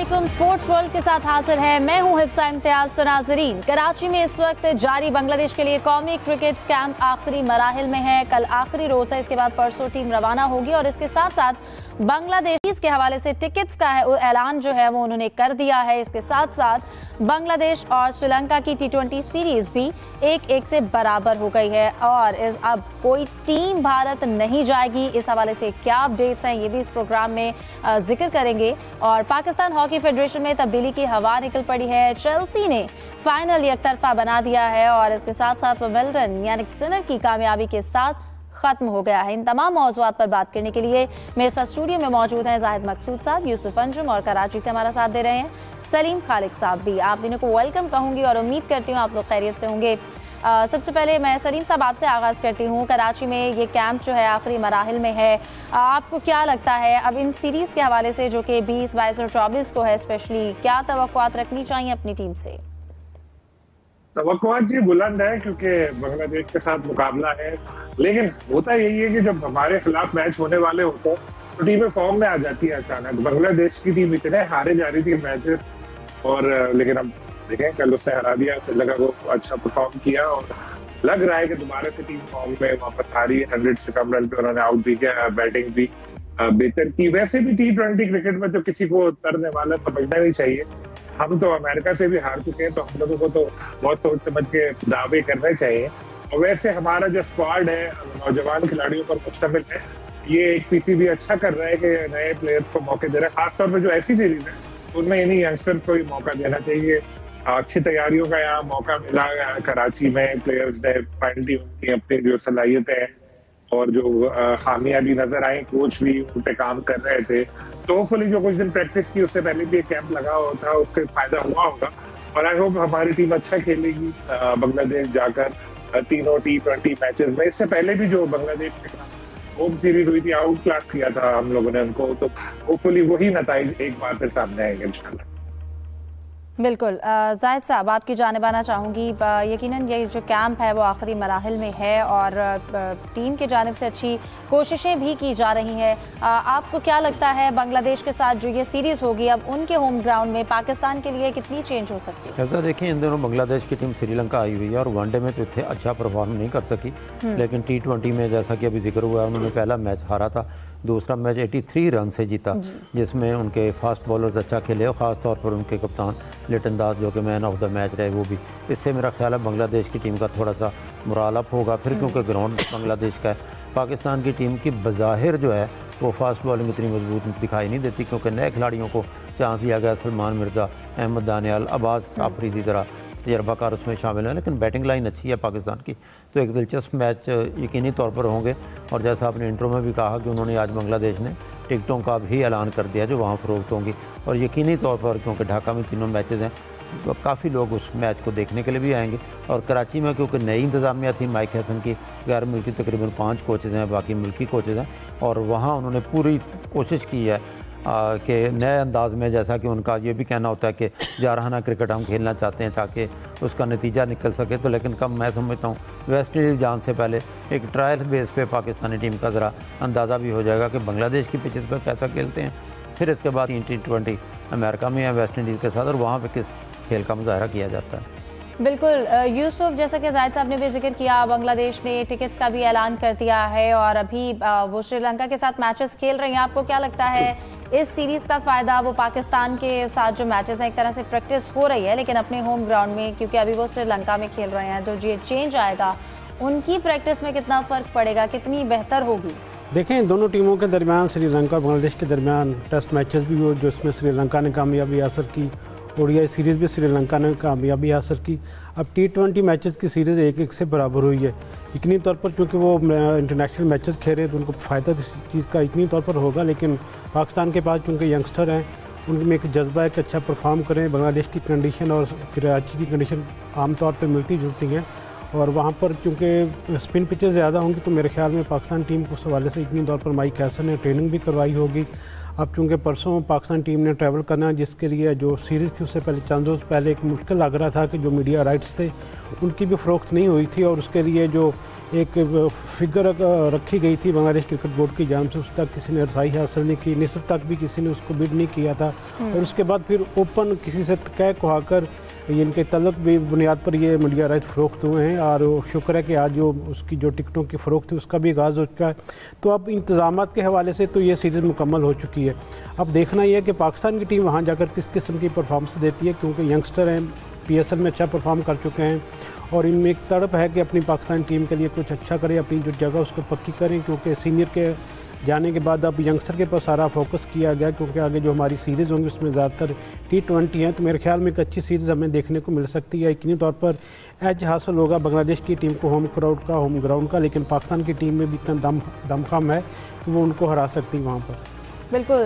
अस्सलामुअलैकुम। Sports world के साथ हाजिर है, मैं हूं हिफ्सा इम्तियाज। तो नाजरीन, कराची में इस वक्त जारी बांग्लादेश के लिए कौमी क्रिकेट कैंप आखिरी मराहिल में है। कल आखिरी रोज है, इसके बाद परसों टीम रवाना होगी और इसके साथ साथ बांग्लादेश के हवाले से टिकट्स का ऐलान जो है वो उन्होंने कर दिया है। इसके साथ साथ बांग्लादेश और श्रीलंका की T20 सीरीज भी 1-1 से बराबर हो गई है और अब कोई टीम भारत नहीं जाएगी। इस हवाले से क्या अपडेट्स हैं ये भी इस प्रोग्राम में जिक्र करेंगे। और पाकिस्तान हॉकी फेडरेशन में तब्दीली की हवा निकल पड़ी है। चेल्सी ने फाइनल एक तरफा बना दिया है और इसके साथ साथ विंबलडन यानी सिनर की कामयाबी के साथ खत्म हो गया है। इन तमाम मौज़ूआत पर बात करने के लिए मेरे साथ स्टूडियो में मौजूद हैं जाहिद मकसूद साहब, यूसुफ अंजुम और कराची से हमारा साथ दे रहे हैं सलीम खालिक साहब भी। आप तीनों को वेलकम कहूंगी और उम्मीद करती हूँ आप लोग खैरियत से होंगे। सबसे पहले मैं सलीम साहब आपसे आगाज़ करती हूँ। कराची में ये कैंप जो है आखिरी मराहिल में है, आपको क्या लगता है अब इन सीरीज़ के हवाले से जो कि 20, 22 और 24 को है, स्पेशली क्या तवक्कुआत रखनी चाहिए अपनी टीम से? तवक्कुआत जी बुलंद है क्योंकि बांग्लादेश के साथ मुकाबला है, लेकिन होता यही है कि जब हमारे खिलाफ मैच होने वाले होते हैं तो टीमें फॉर्म में आ जाती है अचानक। बांग्लादेश की टीम इतने हारे जा रही थी मैचेस और लेकिन अब देखें कल उससे हरा दिया, श्रीलंका को अच्छा परफॉर्म किया और लग रहा है कि दोबारा से टीम फॉर्म में वापस आ रही है। 100 से कम रन पे उन्होंने आउट भी किया, बैटिंग भी बेहतर की। वैसे भी T20 क्रिकेट में तो किसी को उतरने वाला समझना नहीं चाहिए। हम तो अमेरिका से भी हार चुके हैं तो हम लोगों को तो बहुत सोच समझ के दावे करने चाहिए। और वैसे हमारा जो स्क्वाड है नौजवान खिलाड़ियों पर मुश्तमिल है, ये एक पीसीबी अच्छा कर रहा है कि नए प्लेयर्स को मौके दे रहा है। खासतौर पर जो ऐसी सीरीज है उनमें इन्हीं यंगस्टर्स को ही मौका देना चाहिए। अच्छी तैयारियों का यहाँ मौका मिला कराची में, प्लेयर्स ने फाइनली उनकी अपनी जो सलाहियतें हैं और जो खामियां भी नजर आई, कोच भी उन पे काम कर रहे थे। तो होपफुली जो कुछ दिन प्रैक्टिस की उससे पहले भी एक कैंप लगा होता है, उससे फायदा हुआ होगा और आई होप हमारी टीम अच्छा खेलेगी बांग्लादेश जाकर तीनों T20 मैचेस में। इससे पहले भी जो बांग्लादेश के खिलाफ होम सीरीज हुई थी, आउट क्लास किया था हम लोगों ने उनको, तो होपफुली वही नतीजे एक बार फिर सामने आएंगे इंशाल्लाह। बिल्कुल। जाहिद साहब आपकी जानिब आना चाहूँगी। यकीनन ये जो कैंप है वो आखिरी मराहिल में है और टीम की जानिब से अच्छी कोशिशें भी की जा रही हैं। आपको क्या लगता है बांग्लादेश के साथ जो ये सीरीज़ होगी अब उनके होम ग्राउंड में पाकिस्तान के लिए कितनी चेंज हो सकती है? देखिए इन दिनों बांग्लादेश की टीम श्रीलंका आई हुई है और वनडे में तो इतने अच्छा परफॉर्म नहीं कर सकी, लेकिन T20 में जैसा कि अभी जिक्र हुआ उन्होंने पहला मैच हारा था, दूसरा मैच 83 रन से जीता जिसमें उनके फास्ट बॉलर्स अच्छा खेले और ख़ास तौर पर उनके कप्तान लिटन दास जो कि मैन ऑफ द मैच रहे वो भी। इससे मेरा ख्याल है बांग्लादेश की टीम का थोड़ा सा मुराल अप होगा फिर, क्योंकि ग्राउंड बांग्लादेश का है। पाकिस्तान की टीम की बज़ाहिर जो है वो फास्ट बॉलिंग इतनी मजबूत दिखाई नहीं देती क्योंकि नए खिलाड़ियों को चांस दिया गया। सलमान मिर्ज़ा, अहमद दानियाल, अब्बास आफरीदी तरह तजर्बाकार उसमें शामिल हैं, लेकिन बैटिंग लाइन अच्छी है पाकिस्तान की। तो एक दिलचस्प मैच यकीनी तौर पर होंगे और जैसा आपने इंट्रो में भी कहा कि उन्होंने आज बांग्लादेश ने टिकटों का भी ऐलान कर दिया जो वहाँ फ़रोख्त होंगी और यकीनी तौर पर क्योंकि ढाका में तीनों मैचेज़ हैं तो काफ़ी लोग उस मैच को देखने के लिए भी आएंगे। और कराची में क्योंकि नई इंतज़ामिया थी, माइक हसन की गैर मुल्की तकरीबन 5 कोचेज़ हैं, बाकी मुल्की कोचेज़ हैं और वहाँ उन्होंने पूरी कोशिश की है कि नए अंदाज में, जैसा कि उनका ये भी कहना होता है कि जारहाना क्रिकेट हम खेलना चाहते हैं ताकि उसका नतीजा निकल सके। तो लेकिन कम मैं समझता हूँ वेस्ट इंडीज़ जान से पहले एक ट्रायल बेस पे पाकिस्तानी टीम का ज़रा अंदाज़ा भी हो जाएगा कि बांग्लादेश की पिचेस पर कैसा खेलते हैं। फिर इसके बाद T20 अमेरिका में है वेस्ट इंडीज़ के साथ और वहाँ पर किस खेल का मुजाहरा किया जाता है। बिल्कुल यूसुफ, जैसा कि जाहिद साहब ने भी जिक्र किया, बांग्लादेश ने टिकट्स का भी ऐलान कर दिया है और अभी वो श्रीलंका के साथ मैचेस खेल रही हैं। आपको क्या लगता है इस सीरीज़ का फ़ायदा वो पाकिस्तान के साथ जो मैचेस हैं एक तरह से प्रैक्टिस हो रही है लेकिन अपने होम ग्राउंड में, क्योंकि अभी वो श्रीलंका में खेल रहे हैं, तो ये चेंज आएगा उनकी प्रैक्टिस में कितना फ़र्क पड़ेगा, कितनी बेहतर होगी? देखें दोनों टीमों के दरमियान, श्रीलंका और बांग्लादेश के दरमियान टेस्ट मैचेस भी हुए जिसमें श्रीलंका ने कामयाबी हासिल की, ओडीआई सीरीज़ भी श्रीलंका ने कामयाबी हासिल की। अब T20 मैचेस की सीरीज़ 1-1 से बराबर हुई है। यकीनी तौर पर क्योंकि वो इंटरनेशनल मैचेस खेल रहे हैं तो उनको फ़ायदा इस चीज़ का यकीनी तौर पर होगा, लेकिन पाकिस्तान के पास चूँकि यंगस्टर हैं उनमें एक जज्बा है कि अच्छा परफॉर्म करें। बांग्लादेश की कंडीशन और कराची की कंडीशन आमतौर पर मिलती जुलती हैं और वहाँ पर चूँकि स्पिन पिचेस ज़्यादा होंगी तो मेरे ख्याल में पाकिस्तान टीम को उस हवाले से यकीनी तौर पर माइक हैसन ने ट्रेनिंग भी करवाई होगी। अब चूँकि परसों पाकिस्तान टीम ने ट्रैवल करना है जिसके लिए जो सीरीज़ थी उससे पहले चंद रोज़ पहले एक मुश्किल लग रहा था कि जो मीडिया राइट्स थे उनकी भी फ़रोख्त नहीं हुई थी और उसके लिए जो एक फिगर रखी गई थी बांग्लादेश क्रिकेट बोर्ड की जानिब से, उस तक किसी ने रसाई हासिल नहीं की, निसफ तक भी किसी ने उसको बिड नहीं किया था। और उसके बाद फिर ओपन किसी से कह कुहाकर इनके तलब भी बुनियाद पर ये मीडिया राइट फ़रोख्त हुए हैं। और शुक्र है कि आज जो उसकी जो टिकटों की फ़रोख्त थी उसका भी आगाज़ हो चुका है। तो अब इंतज़ामात के हवाले से तो ये सीरीज़ मुकम्मल हो चुकी है। अब देखना ये है कि पाकिस्तान की टीम वहाँ जाकर किस किस्म की परफॉर्मेंस देती है, क्योंकि यंगस्टर हैं, PSL में अच्छा परफॉर्म कर चुके हैं और इनमें एक तड़प है कि अपनी पाकिस्तान टीम के लिए कुछ अच्छा करें, अपनी जो जगह उसको पक्की करें। क्योंकि सीनियर के जाने के बाद अब यंगस्टर के पास सारा फोकस किया गया, क्योंकि आगे जो हमारी सीरीज़ होंगी उसमें ज़्यादातर T20 हैं। तो मेरे ख्याल में एक अच्छी सीरीज़ हमें देखने को मिल सकती है। यकीनी तौर पर एज हासिल होगा बांग्लादेश की टीम को होम क्राउड का, होम ग्राउंड का, लेकिन पाकिस्तान की टीम में भी इतना दमखम है कि वो उनको हरा सकती है वहाँ पर। बिल्कुल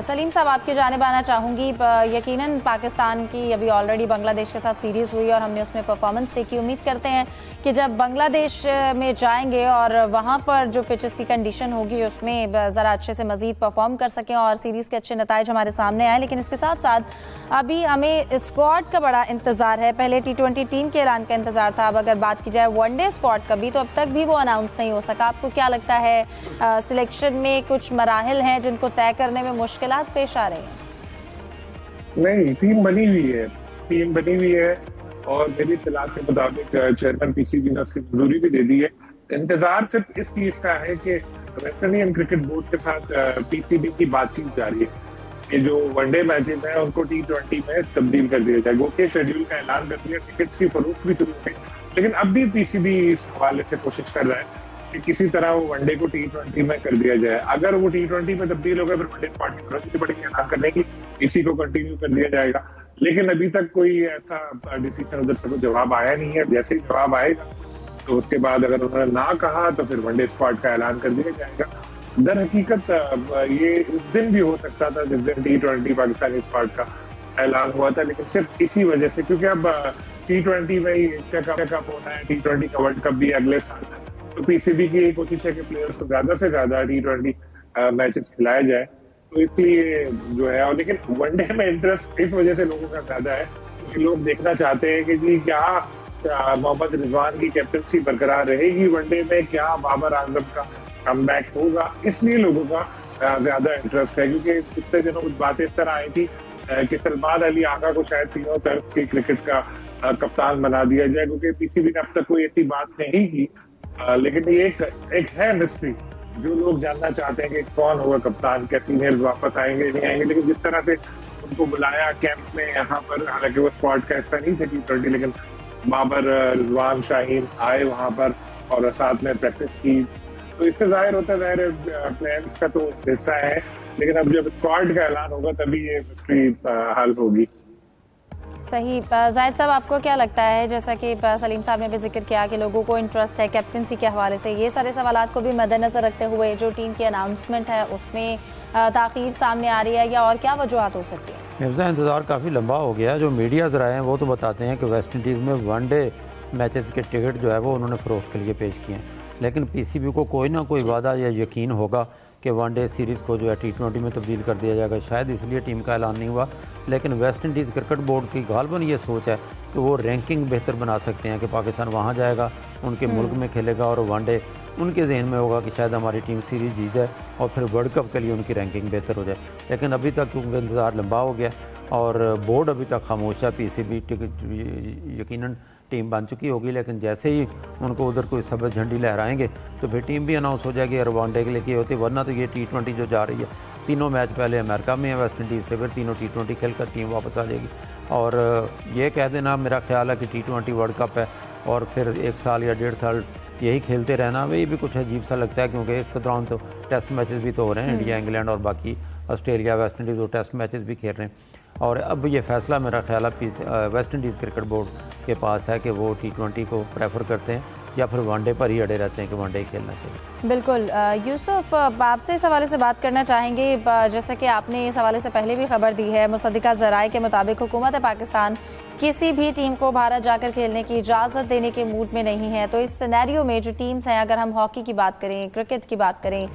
सलीम साहब, आपकी जानिब आना चाहूँगी। यकीनन पाकिस्तान की अभी ऑलरेडी बांग्लादेश के साथ सीरीज़ हुई और हमने उसमें परफॉर्मेंस देखी। उम्मीद करते हैं कि जब बांग्लादेश में जाएंगे और वहाँ पर जो पिचेस की कंडीशन होगी उसमें ज़रा अच्छे से मज़ीद परफॉर्म कर सकें और सीरीज़ के अच्छे नताइज हमारे सामने आए। लेकिन इसके साथ साथ अभी हमें स्क्वाड का बड़ा इंतज़ार है। पहले T20 टीम के ऐलान का इंतज़ार था, अब अगर बात की जाए वनडे स्क्वाड का भी, तो अब तक भी वो अनाउंस नहीं हो सका। आपको क्या लगता है सिलेक्शन में कुछ मराहिल हैं जिनको तय करने में मुश्किलात पेश आ रही हैं? नहीं, टीम बनी हुई है और मेरी इत्तला के मुताबिक चेयरमैन PCB ने उसकी मंजूरी भी दे दी है। इंतजार सिर्फ इस चीज का है कि वेस्ट इंडियन क्रिकेट बोर्ड के साथ PCB की बातचीत जारी है कि जो वनडे मैचेस हैं उनको T20 में तब्दील कर दिया जाए। गोके शेड्यूल का ऐलान कर दिया, टिकट्स की फरोख्त भी शुरू हो गई, लेकिन अब भी PCB इस हवाले से कोशिश कर रहा है कि किसी तरह वो वनडे को T20 में कर दिया जाए। अगर वो T20 में तब्दील हो गया फिर वनडे पार्टी जरूरत पड़ेगी ऐलान करने की, इसी को कंटिन्यू कर दिया जाएगा। लेकिन अभी तक कोई ऐसा डिसीजन उधर से कोई जवाब आया नहीं है। जैसे ही जवाब आएगा तो उसके बाद अगर उन्होंने ना कहा तो फिर वनडे स्क्वाड का ऐलान कर दिया जाएगा। दर हकीकत ये उस दिन भी हो सकता था जिस दिन T20 पाकिस्तानी स्क्वाड का ऐलान हुआ था, लेकिन सिर्फ इसी वजह से, क्योंकि अब T20 में ही चेकअप होना है, T20 का वर्ल्ड कप भी अगले साल, तो PCB की कोशिश है कि प्लेयर्स को ज्यादा से ज्यादा T20 मैचेस खिलाया जाए। तो इसलिए जो है, और लेकिन वनडे में इंटरेस्ट इस वजह से लोगों का ज्यादा है कि लोग देखना चाहते हैं कि जी क्या मोहम्मद रिजवान की कैप्टनसी बरकरार रहेगी वनडे में, क्या बाबर आजम का कमबैक होगा, इसलिए लोगों का ज्यादा इंटरेस्ट है। क्योंकि पिछले दिनों कुछ बातें इस तरह आई थी कि सलमान अली आगा को शायद तीनों तरफ के क्रिकेट का कप्तान बना दिया जाए, क्योंकि PCB ने अब तक कोई ऐसी बात नहीं की। लेकिन ये एक है मिस्ट्री, जो लोग जानना चाहते हैं कि कौन होगा कप्तान, क्या सीनियर्स वापस आएंगे नहीं आएंगे। लेकिन जिस तरह से उनको बुलाया कैंप में यहाँ पर, हालांकि वो स्क्वाड का हिस्सा नहीं थे T20, लेकिन बाबर, रिजवान, शाहीन आए वहां पर और साथ में प्रैक्टिस की, तो इससे जाहिर होता है प्लेयर्स का तो हिस्सा है। लेकिन अब जब स्क्वाड का ऐलान होगा तभी ये मिस्ट्री हल होगी। सही। जाहिद साहब, आपको क्या लगता है, जैसा कि सलीम साहब ने भी जिक्र किया कि लोगों को इंटरेस्ट है कैप्टनसी के हवाले से, ये सारे सवालात को भी मद्देनज़र रखते हुए जो टीम की अनाउंसमेंट है उसमें ताख़ीर सामने आ रही है, या और क्या वजूहत हो सकती है? इंतज़ार काफ़ी लंबा हो गया। जो मीडिया ज़राए हैं वो तो बताते हैं कि वेस्ट इंडीज़ में वनडे मैचेस के टिकट जो है वो उन्होंने फ़रोख्त के लिए पेश किए हैं, लेकिन PCB को कोई ना कोई वादा या यकीन होगा कि वनडे सीरीज़ को जो है T20 में तब्दील कर दिया जाएगा। शायद इसलिए टीम का ऐलान नहीं हुआ। लेकिन वेस्ट इंडीज़ क्रिकेट बोर्ड की गालबन ये सोच है कि वो रैंकिंग बेहतर बना सकते हैं कि पाकिस्तान वहाँ जाएगा, उनके मुल्क में खेलेगा और वनडे उनके जहन में होगा कि शायद हमारी टीम सीरीज़ जीत जाए और फिर वर्ल्ड कप के लिए उनकी रैंकिंग बेहतर हो जाए। लेकिन अभी तक क्योंकि इंतज़ार लंबा हो गया और बोर्ड अभी तक खामोश है, PCB यकीनन टीम बन चुकी होगी, लेकिन जैसे ही उनको उधर कोई सब्ज़ झंडी लहराएंगे तो फिर टीम भी अनाउंस हो जाएगी और वनडे के लिए की होती है। वरना तो ये T20 जो जा रही है, तीनों मैच पहले अमेरिका में है वेस्ट इंडीज़ से, फिर तीनों T20 खेल कर टीम वापस आ जाएगी। और ये कह देना मेरा ख्याल है कि T20 वर्ल्ड कप है और फिर 1 साल या 1.5 साल यही खेलते रहना, वही भी कुछ अजीब सा लगता है, क्योंकि इस दौरान तो टेस्ट मैचेस भी तो हो रहे हैं, इंडिया, इंग्लैंड और बाकी ऑस्ट्रेलिया, वेस्ट इंडीज़ वो टेस्ट मैचेस भी खेल रहे हैं। और अब ये फैसला मेरा ख्याल है वेस्ट इंडीज़ क्रिकेट बोर्ड के पास है कि वो T20 को प्रेफर करते हैं या फिर वनडे पर ही अड़े रहते हैं कि वनडे खेलना चाहिए। बिल्कुल। यूसुफ, आपसे इस हवाले से बात करना चाहेंगे, जैसा कि आपने इस हवाले से पहले भी खबर दी है, मुसद्दिका ज़राए के मुताबिक हुकूमत पाकिस्तान किसी भी टीम को भारत जाकर खेलने की इजाज़त देने के मूड में नहीं है। तो इस सिनेरियो में जो टीम्स हैं, अगर हम हॉकी की बात करें, क्रिकेट की बात करें,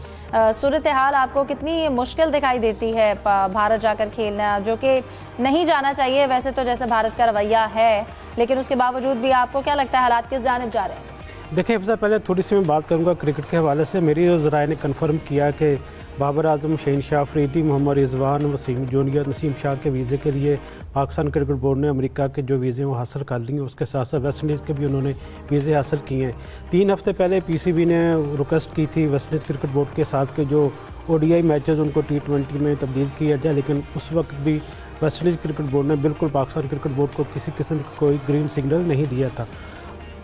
सूरत हाल आपको कितनी मुश्किल दिखाई देती है भारत जाकर खेलना, जो कि नहीं जाना चाहिए वैसे तो, जैसे भारत का रवैया है, लेकिन उसके बावजूद भी आपको क्या लगता है हालात किस जानिब जा रहे हैं? देखिए सबसे पहले थोड़ी सी मैं बात करूंगा क्रिकेट के हवाले से। मेरी ज़राए ने कन्फर्म किया कि बाबर आजम, शहनशाह अफरीदी, मोहम्मद रिजवान, वसीम जूनियर, नसीम शाह के वीज़े के लिए पाकिस्तान क्रिकेट बोर्ड ने अमेरिका के जो वीज़े वो हासिल कर लिए। उसके साथ साथ वेस्ट इंडीज़ के भी उन्होंने वीज़े हासिल किए हैं। 3 हफ्ते पहले PCB ने रिक्वेस्ट की थी वेस्ट इंडीज़ क्रिकेट बोर्ड के साथ कि जो ODI मैचेज़ उनको T20 में तब्दील किया जाए, लेकिन उस वक्त भी वेस्ट इंडीज़ क्रिकेट बोर्ड ने बिल्कुल पाकिस्तान क्रिकेट बोर्ड को किसी किस्म का कोई ग्रीन सिग्नल नहीं दिया था।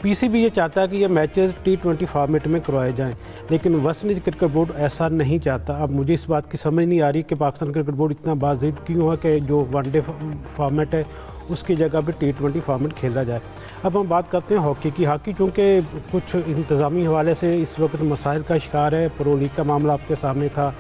PCB ये चाहता है कि ये मैचेस T20 फॉर्मेट में करवाए जाएं, लेकिन वेस्ट इंडीज़ क्रिकेट बोर्ड ऐसा नहीं चाहता। अब मुझे इस बात की समझ नहीं आ रही कि पाकिस्तान क्रिकेट बोर्ड इतना बाज़िद क्यों है कि जो वनडे फॉर्मेट है उसकी जगह पे T20 फॉर्मेट खेला जाए। अब हम बात करते हैं हॉकी की। हॉकी चूँकि कुछ इंतज़ामी हवाले से इस वक्त मसाइल का शिकार है। प्रो लीग का मामला आपके सामने था,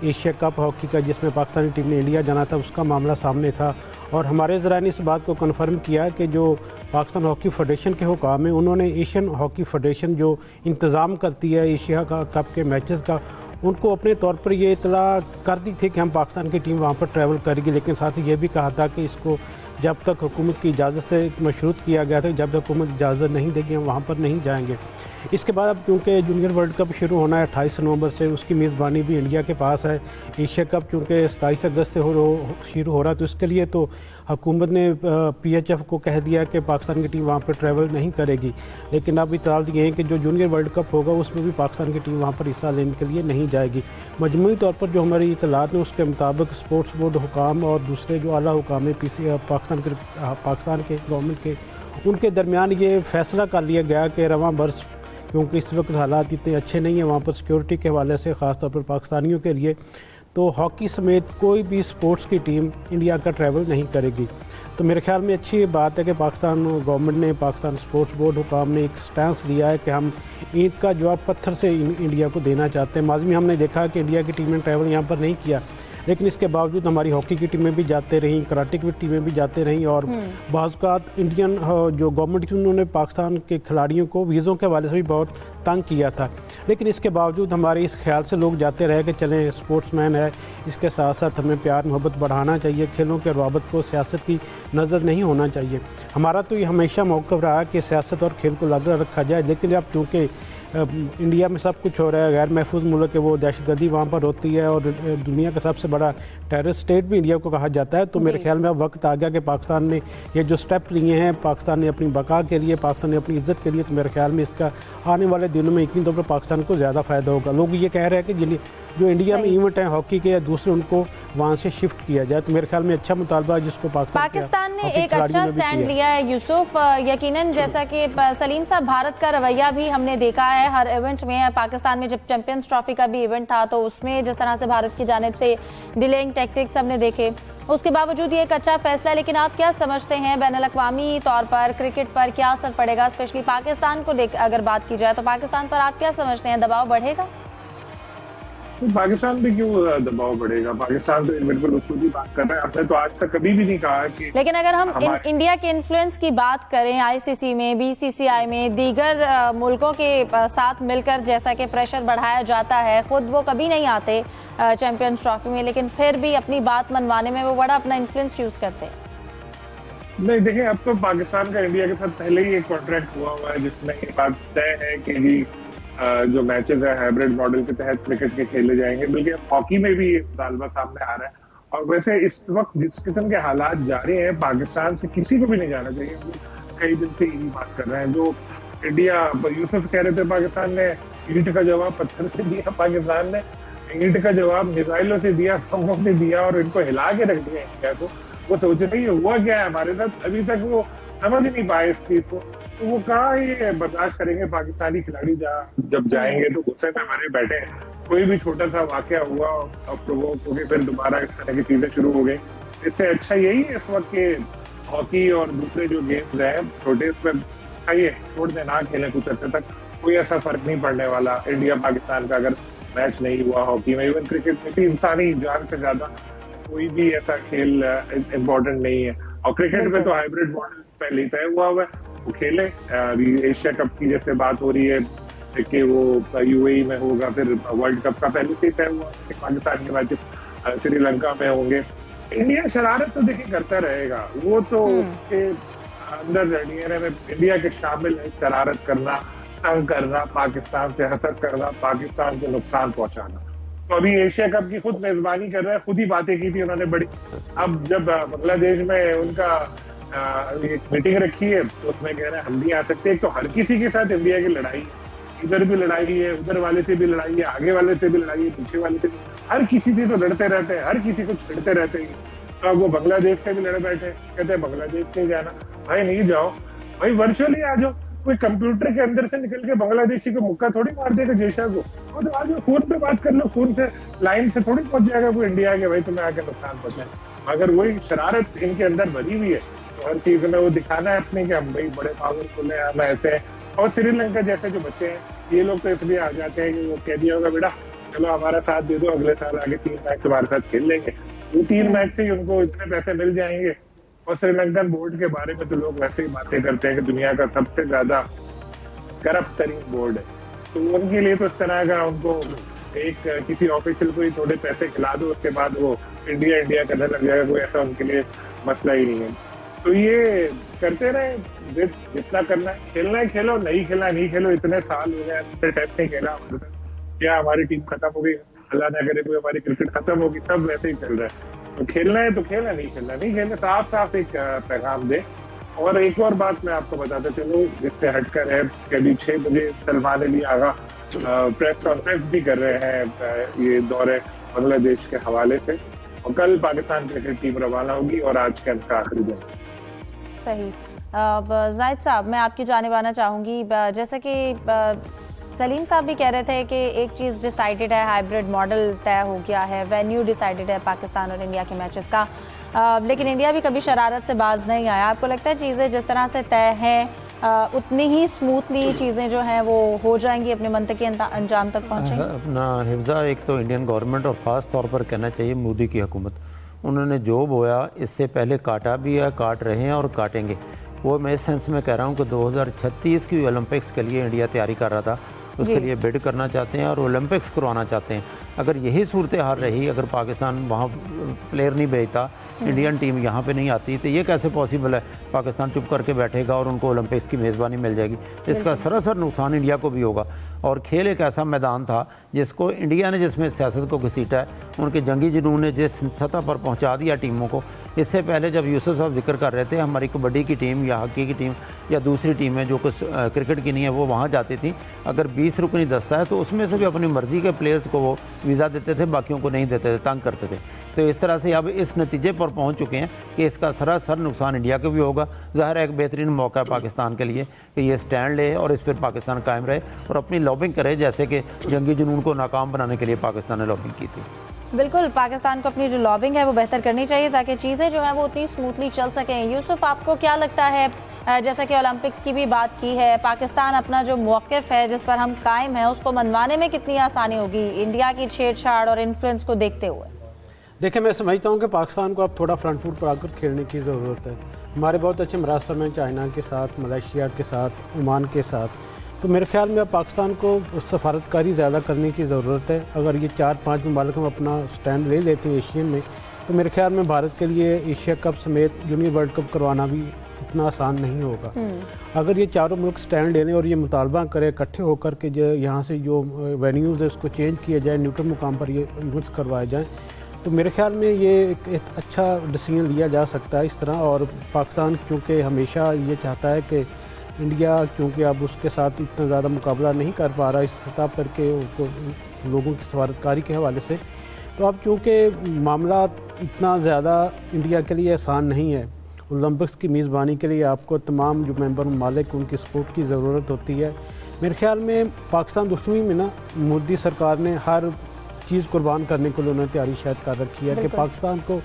एशिया कप हॉकी का जिसमें पाकिस्तानी टीम ने इंडिया जाना था उसका मामला सामने था, और हमारे ज़राए ने इस बात को कन्फर्म किया कि जो पाकिस्तान हॉकी फेडरेशन के हुकाम हैं उन्होंने एशियन हॉकी फेडरेशन जो इंतज़ाम करती है एशिया का कप के मैचेस का, उनको अपने तौर पर ये इतला कर दी थी कि हम पाकिस्तान की टीम वहाँ पर ट्रैवल करेगी, लेकिन साथ ही ये भी कहा था कि इसको जब तक हुकूमत की इजाज़त से मशरूत किया गया था, जब तक हुकूमत इजाज़त नहीं देगी हम वहाँ पर नहीं जाएंगे। इसके बाद अब चूँकि जूनियर वर्ल्ड कप शुरू होना है 28 नवंबर से, उसकी मेज़बानी भी इंडिया के पास है। एशिया कप चूँकि 27 अगस्त से शुरू हो रहा है, तो इसके लिए तो हुकूमत ने PHF को कह दिया कि पाकिस्तान की टीम वहाँ पर ट्रैवल नहीं करेगी, लेकिन अब इत्तला दिए हैं कि जो जूनियर वर्ल्ड कप होगा उसमें भी पाकिस्तान की टीम वहाँ पर हिस्सा लेने के लिए नहीं जाएगी। मजमूई तौर पर जो हमारी इत्तलात हैं उसके मुताबिक स्पोर्ट्स बोर्ड हुकाम और दूसरे जो आला हुकाम है पाकिस्तान के गवर्नमेंट के, उनके दरमियान ये फ़ैसला कर लिया गया कि रवां बरस, क्योंकि इस वक्त हालात इतने अच्छे नहीं हैं वहाँ पर सिक्योरिटी के हवाले से, ख़ास तौर पर पाकिस्तानियों के लिए, तो हॉकी समेत कोई भी स्पोर्ट्स की टीम इंडिया का ट्रैवल नहीं करेगी। तो मेरे ख्याल में अच्छी बात है कि पाकिस्तान गवर्नमेंट ने, पाकिस्तान स्पोर्ट्स बोर्ड हुकाम ने एक स्टैंस लिया है कि हम ईंट का जवाब पत्थर से इंडिया को देना चाहते हैं। माज़ी में हमने देखा कि इंडिया की टीम ने ट्रैवल यहाँ पर नहीं किया, लेकिन इसके बावजूद हमारी हॉकी की टीमें भी जाते रहीं, कराटे की टीमें भी जाते रहीं, और बाज़ इंडियन जो गवर्नमेंट थी उन्होंने पाकिस्तान के खिलाड़ियों को वीज़ों के हवाले से भी बहुत तंग किया था, लेकिन इसके बावजूद हमारे इस ख्याल से लोग जाते रहे कि चलें स्पोर्ट्समैन है, इसके साथ साथ हमें प्यार मोहब्बत बढ़ाना चाहिए, खेलों के रवाबत को सियासत की नज़र नहीं होना चाहिए। हमारा तो ये हमेशा मौक़िफ़ रहा कि सियासत और खेल को अलग रखा जाए, लेकिन अब चूँकि इंडिया में सब कुछ हो रहा है, गैर महफूज मुल्क है, वो दहशतगर्दी वहाँ पर होती है और दुनिया का सबसे बड़ा टेररिस्ट स्टेट भी इंडिया को कहा जाता है, तो मेरे ख्याल में अब वक्त आ गया कि पाकिस्तान ने ये जो स्टेप लिए हैं, पाकिस्तान ने अपनी बका के लिए, पाकिस्तान ने अपनी इज्जत के लिए, तो मेरे ख्याल में इसका आने वाले दिनों में यकीनी तौर पर पाकिस्तान को ज़्यादा फ़ायदा होगा। लोग ये कह रहे हैं कि जो इंडिया में इवेंट हैं हॉकी के या दूसरे, उनको वहाँ से शिफ्ट किया जाए, तो मेरे ख्याल में अच्छा मुतालबा है जिसको पाकिस्तान ने एक अच्छा स्टैंड लिया है। यूसुफ, यकीनन जैसा कि सलीम साहब, भारत का रवैया भी हमने देखा है हर इवेंट में। पाकिस्तान में जब चैंपियंस ट्रॉफी का भी इवेंट था तो उसमें जिस तरह से भारत की जानिब से डिलेइंग टैक्टिक्स हमने देखे, उसके बावजूद ये एक अच्छा फैसला है। लेकिन आप क्या समझते हैं बैनुल-अक़वामी तौर पर क्रिकेट पर क्या असर पड़ेगा, स्पेशली पाकिस्तान को अगर बात की जाए तो पाकिस्तान पर आप क्या समझते हैं, दबाव बढ़ेगा? पाकिस्तान पे क्यों दबाव बढ़ेगा? पाकिस्तान तो बिल्कुल उसूली बात कर रहा है। आपने तो आज तक कभी भी नहीं कहा कि, लेकिन अगर हम इंडिया के इन्फ्लुएंस की बात करें ICC में, BCCI में, दीगर मुल्कों के साथ मिलकर जैसा कि प्रेशर बढ़ाया जाता है, खुद वो कभी नहीं आते चैंपियंस ट्रॉफी में, लेकिन फिर भी अपनी बात मनवाने में वो बड़ा अपना इन्फ्लुएंस यूज करते हैं। नहीं, देखिए, अब तो पाकिस्तान का इंडिया के साथ पहले ही एक कॉन्ट्रैक्ट हुआ है जिसमें ये बात तय है कि जो मैचेस है हाइब्रिड मॉडल के तहत क्रिकेट के खेले जाएंगे। बल्कि हॉकी में भी ये मुतालबा सामने आ रहा है, और वैसे इस वक्त जिस किस्म के हालात जारी हैं, पाकिस्तान से किसी को भी नहीं जाना चाहिए। कई दिन से यही बात कर रहे हैं। जो इंडिया, यूसुफ कह रहे थे पाकिस्तान ने ईंट का जवाब पत्थर से दिया, पाकिस्तान ने ईंट का जवाब मिसाइलों से दिया, बमों से दिया, और इनको हिला के रख दिया इंडिया को। वो सोच रही है हुआ क्या है हमारे साथ, अभी तक वो समझ नहीं पाए इस चीज को। तो वो कहाँ ये बर्दाश्त करेंगे पाकिस्तानी खिलाड़ी जब जाएंगे तो गुस्से में हमारे बैठे हैं। कोई भी छोटा सा वाकया हुआ और प्रोवोक हो गए, फिर दोबारा इस तरह की चीजें शुरू हो गई। इससे अच्छा यही है इस वक्त के हॉकी और दूसरे जो गेम्स हैं छोटे, उसमें आइए छोड़ दें, ना खेलें कुछ अर्से तक, कोई ऐसा फर्क नहीं पड़ने वाला। इंडिया पाकिस्तान का अगर मैच नहीं हुआ हॉकी में, इवन क्रिकेट में भी इंसानी जान से ज्यादा कोई भी ऐसा खेल इम्पोर्टेंट नहीं है। और क्रिकेट में तो हाइब्रिड मॉडल पहले ही तय हुआ है, वो खेले। अभी एशिया कप की जैसे बात हो रही है कि वो UAE में होगा, फिर वर्ल्ड कप का पहले से तय हुआ कि पाकिस्तान के मैच श्रीलंका में होंगे। इंडिया शरारत तो देखिए करता रहेगा, वो तो उसके अंदर DNA में इंडिया के शामिल है शरारत करना, तंग करना, पाकिस्तान से हसद करना, पाकिस्तान को नुकसान पहुंचाना। तो अभी एशिया कप की खुद मेजबानी कर रहे हैं, खुद ही बातें की थी उन्होंने बड़ी। अब जब बांग्लादेश में उनका एक मीटिंग रखी है तो उसमें कह रहे हैं हम भी आ सकते हैं। तो हर किसी के साथ इंडिया की लड़ाई है, इधर भी लड़ाई है, उधर वाले से भी लड़ाई है, आगे वाले से भी लड़ाई है, पीछे वाले से भी, हर किसी से तो लड़ते रहते हैं, हर किसी को छेड़ते रहते हैं। तो अब वो बांग्लादेश से भी लड़ बैठे, कहते हैं बांग्लादेश नहीं जाना। भाई नहीं जाओ, भाई वर्चुअली आ जाओ। कोई कंप्यूटर के अंदर से निकल के बांग्लादेशी को मुक्का थोड़ी मार देगा जयशा को। वो तो आज फोन पे बात कर लो, फोन से लाइन से थोड़ी पहुंच जाएगा कोई इंडिया के, भाई तुम्हें आके नुकसान पहुंचाए। मगर वही शरारत इनके अंदर भरी हुई है, तो हर चीज में वो दिखाना है अपने कि हम भाई बड़े पावरफुल है, हम ऐसे हैं। और श्रीलंका जैसे जो बच्चे हैं, ये लोग तो इसलिए आ जाते हैं कि वो कह दिया होगा बेटा चलो हमारा साथ दे दो, अगले साल आगे 3 मैच तुम्हारे साथ खेल लेंगे। वो 3 मैच से ही उनको इतने पैसे मिल जाएंगे। और श्रीलंकन बोर्ड के बारे में तो लोग वैसे ही बातें करते हैं कि दुनिया का सबसे ज्यादा करप्ट तरीन बोर्ड है। तो उनके लिए तो इस तरह का उनको एक किसी ऑफिशियल को ही थोड़े पैसे खिला दो, उसके बाद वो इंडिया करने लग जाएगा, कोई ऐसा उनके लिए मसला ही नहीं है। तो ये करते रहे, जितना करना है खेलना है खेलो, नहीं खेलना नहीं खेलो। इतने साल हो गए टेस्ट नहीं खेला हमारे साथ, क्या हमारी टीम खत्म हो गई, अल्लाह ना करे कोई हमारी क्रिकेट खत्म होगी, सब वैसे ही चल रहा है। तो खेलना है तो खेलना, नहीं खेलना नहीं खेलना, साफ साफ एक पैगाम दे। और एक और बात मैं आपको बताता चलूं, इससे हटकर है कि अभी 6 बजे सलमान अली आगा प्रेस कॉन्फ्रेंस भी कर रहे हैं ये दौरे बांग्लादेश के हवाले से। और कल पाकिस्तान क्रिकेट टीम रवाना होगी और आज का इनका आखिरी दिन। सही। जाहिद साहब, मैं आपकी जानिब आना चाहूँगी। जैसे कि सलीम साहब भी कह रहे थे कि एक चीज़ डिसाइडेड है, हाइब्रिड मॉडल तय हो गया है, वेन्यू डिसाइडेड है पाकिस्तान और इंडिया के मैचेस का, लेकिन इंडिया भी कभी शरारत से बाज नहीं आया। आपको लगता है चीज़ें जिस तरह से तय हैं उतनी ही स्मूथली चीज़ें जो हैं वो हो जाएंगी, अपने मंतकी अंजाम तक पहुँचेंगी? अपना हिफ्जा, एक तो इंडियन गवर्नमेंट और ख़ास तौर पर कहना चाहिए मोदी की हुकूमत, उन्होंने जो बोया इससे पहले काटा भी है, काट रहे हैं और काटेंगे। वो मैं इस सेंस में कह रहा हूँ कि 2036 की ओलंपिक्स के लिए इंडिया तैयारी कर रहा था, उसके लिए बिड करना चाहते हैं और ओलंपिक्स करवाना चाहते हैं। अगर यही सूरत हाल रही, अगर पाकिस्तान वहाँ प्लेयर नहीं भेजता, इंडियन टीम यहाँ पे नहीं आती, तो ये कैसे पॉसिबल है पाकिस्तान चुप करके बैठेगा और उनको ओलंपिक्स की मेज़बानी मिल जाएगी? इसका सरासर नुकसान इंडिया को भी होगा। और खेल एक ऐसा मैदान था जिसको इंडिया ने, जिसमें सियासत को घसीटा है, उनके जंगी जुनून ने जिस सतह पर पहुँचा दिया टीमों को। इससे पहले जब यूसुफ साहब जिक्र कर रहे थे, हमारी कबड्डी की टीम या हॉकी की टीम या दूसरी टीमें जो कुछ क्रिकेट की नहीं है वो वहाँ जाती थी, अगर 20 रुकनी दस्ता है तो उसमें से भी अपनी मर्ज़ी के प्लेयर्स को वो वीज़ा देते थे, बाकियों को नहीं देते थे, तंग करते थे। तो इस तरह से अब इस नतीजे पर पहुंच चुके हैं कि इसका सरासर नुकसान इंडिया को भी होगा। ज़ाहिर है एक बेहतरीन मौका है पाकिस्तान के लिए कि ये स्टैंड ले और इस पर पाकिस्तान कायम रहे और अपनी लॉबिंग करे, जैसे कि जंगी जुनून को नाकाम बनाने के लिए पाकिस्तान ने लॉबिंग की थी। बिल्कुल, पाकिस्तान को अपनी जो लॉबिंग है वो बेहतर करनी चाहिए ताकि चीज़ें जो हैं वो उतनी स्मूथली चल सकें। यूसुफ, आपको क्या लगता है, जैसा कि ओलंपिक्स की भी बात की है, पाकिस्तान अपना जो मौक़िफ़ है जिस पर हम कायम हैं उसको मनवाने में कितनी आसानी होगी इंडिया की छेड़छाड़ और इन्फ्लुएंस को देखते हुए? देखिए, मैं समझता हूँ कि पाकिस्तान को अब थोड़ा फ्रंट फुट पर आकर खेलने की ज़रूरत है। हमारे बहुत अच्छे मरासम हैं चाइना के साथ, मलेशिया के साथ, ओमान के साथ। तो मेरे ख्याल में अब पाकिस्तान को सफारतकारी ज़्यादा करने की ज़रूरत है। अगर ये 4-5 मुमालिक हम अपना स्टैंड ले लेते हैं एशियन में, तो मेरे ख्याल में भारत के लिए एशिया कप समेत जूनियर वर्ल्ड कप करवाना भी इतना आसान नहीं होगा। अगर ये चारों मुल्क स्टैंड ले लें और ये मुतालबा करें इकट्ठे होकर के जो यहाँ से जो वेन्यूज़ है उसको चेंज किया जाए, न्यूट्रल मुकाम पर ये इवेंट्स करवाए जाएँ, तो मेरे ख्याल में ये एक अच्छा डिसीजन लिया जा सकता है इस तरह। और पाकिस्तान क्योंकि हमेशा ये चाहता है कि इंडिया, क्योंकि अब उसके साथ इतना ज़्यादा मुकाबला नहीं कर पा रहा इस सतह पर के लोगों की सफारतकारी के हवाले से, तो अब चूँकि मामला इतना ज़्यादा इंडिया के लिए आसान नहीं है, ओलंपिक्स की मेज़बानी के लिए आपको तमाम जो मेंबर ममालिक उनकी सपोर्ट की ज़रूरत होती है। मेरे ख्याल में पाकिस्तान दुश्मनी में ना मोदी सरकार ने हर चीज़ कुर्बान करने के लिए उन्होंने तैयारी शायद कर रखी है कि पाकिस्तान को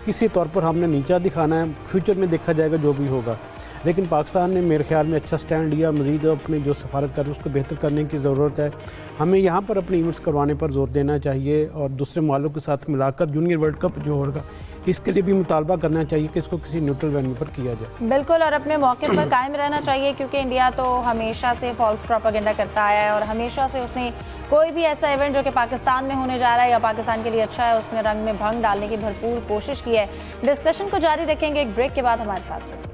किसी तौर पर हमने नीचा दिखाना है, फ्यूचर में देखा जाएगा जो भी होगा। लेकिन पाकिस्तान ने मेरे ख्याल में अच्छा स्टैंड लिया, मज़ीद अपने जो सफारत कर उसको बेहतर करने की ज़रूरत है। हमें यहाँ पर अपने इवेंट्स करवाने पर जोर देना चाहिए और दूसरे मालों के साथ मिलाकर जूनियर वर्ल्ड कप जो होगा इसके लिए भी मुतालबा करना चाहिए कि इसको किसी न्यूट्रल वेन्यू पर किया जाए। बिल्कुल, और अपने मौके पर कायम रहना चाहिए, क्योंकि इंडिया तो हमेशा से फॉल्स प्रोपेगेंडा करता आया है और हमेशा से उसने कोई भी ऐसा इवेंट जो कि पाकिस्तान में होने जा रहा है या पाकिस्तान के लिए अच्छा है उसमें रंग में भंग डालने की भरपूर कोशिश की है। डिस्कशन को जारी रखेंगे एक ब्रेक के बाद, हमारे साथ।